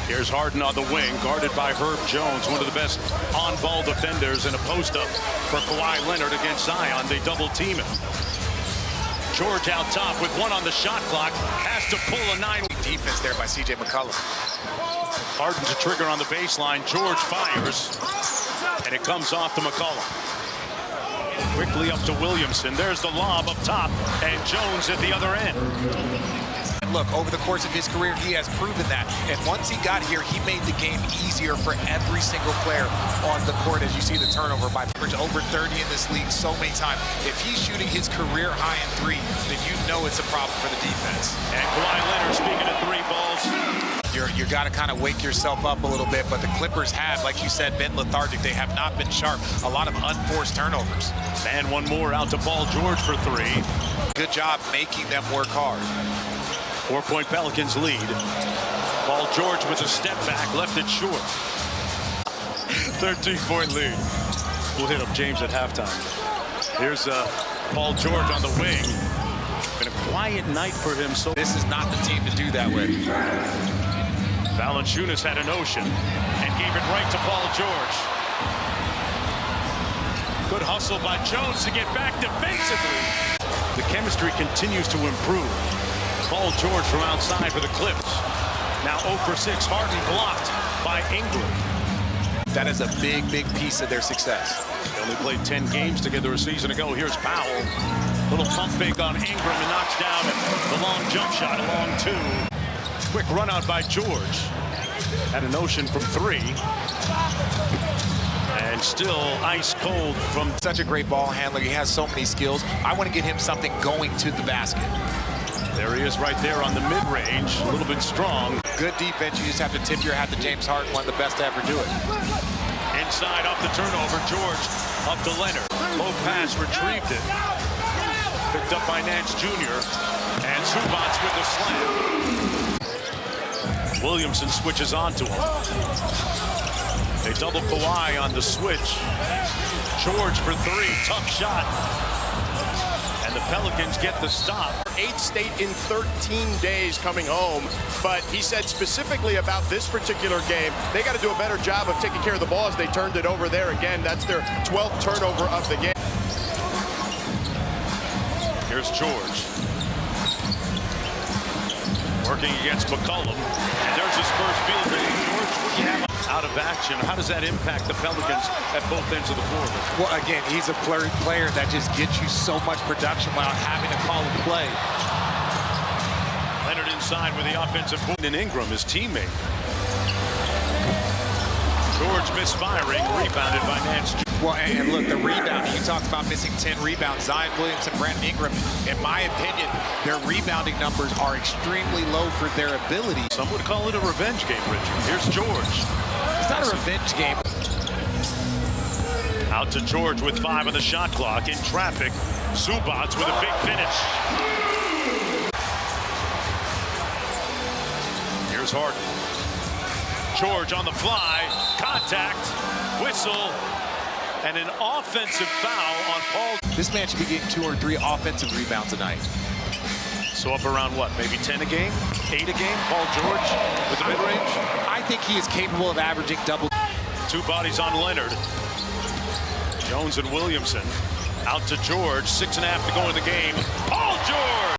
Here's Harden on the wing, guarded by Herb Jones, one of the best on-ball defenders, and a post-up for Kawhi Leonard against Zion. They double-team him. George out top with one on the shot clock, has to pull a 9. Defense there by C.J. McCollum. Harden to trigger on the baseline. George fires, and it comes off to McCollum. Quickly up to Williamson. There's the lob up top, and Jones at the other end. Look, over the course of his career, he has proven that. And once he got here, he made the game easier for every single player on the court. As you see the turnover by over 30 in this league so many times. If he's shooting his career high in 3, then you know it's a problem for the defense. And Kawhi Leonard, speaking of 3 balls. You got to kind of wake yourself up a little bit, but the Clippers have, like you said, been lethargic. They have not been sharp. A lot of unforced turnovers. And one more out to Paul George for 3. Good job making them work hard. 4-point Pelicans lead. Paul George with a step back, left it short. 13-point lead. We'll hit up James at halftime. Here's Paul George on the wing. Been a quiet night for him. So this is not the team to do that with. Valanciunas had a notion and gave it right to Paul George. Good hustle by Jones to get back defensively. The chemistry continues to improve. Paul George from outside for the Clips. Now 0 for 6. Harden blocked by Ingram. That is a big, big piece of their success. They only played 10 games together a season ago. Here's Powell. Little pump fake on Ingram and knocks down the long jump shot, a long 2. Quick run out by George. Had a notion from 3. And still ice cold from... Such a great ball handler. He has so many skills. I want to get him something going to the basket. There he is right there on the mid-range, a little bit strong. Good defense. You just have to tip your hat to James Harden, one of the best to ever do it. Inside off the turnover, George up to Leonard. Low pass, retrieved it. Picked up by Nance Jr. And Zubats with the slam. Williamson switches onto him. They double Kawhi on the switch. George for 3, tough shot. And the Pelicans get the stop. 8th state in 13 days coming home, but he said specifically about this particular game, they got to do a better job of taking care of the ball as they turned it over there again. That's their 12th turnover of the game. Here's George. Working against McCollum. And there's his first field goal. George, what do you have out of action? How does that impact the Pelicans at both ends of the floor? Well, again, he's a player that just gets you so much production without having to call a play. Leonard inside with the offensive boot, and Ingram, his teammate. George misfiring, rebounded by Nance. Well, and look, the rebounding, you talked about missing 10 rebounds. Zion Williamson, Brandon Ingram, in my opinion, their rebounding numbers are extremely low for their ability. Some would call it a revenge game, Richard. Here's George. It's not a revenge game. Out to George with 5 on the shot clock. In traffic, Zubats with a big finish. Here's Harden. George on the fly, contact, whistle, and an offensive foul on Paul. This man should be getting 2 or 3 offensive rebounds a night. So up around what, maybe 10 a game? 8 a game? Paul George with the mid-range? I think he is capable of averaging double. 2 bodies on Leonard. Jones and Williamson. Out to George, 6.5 to go in the game. Paul George!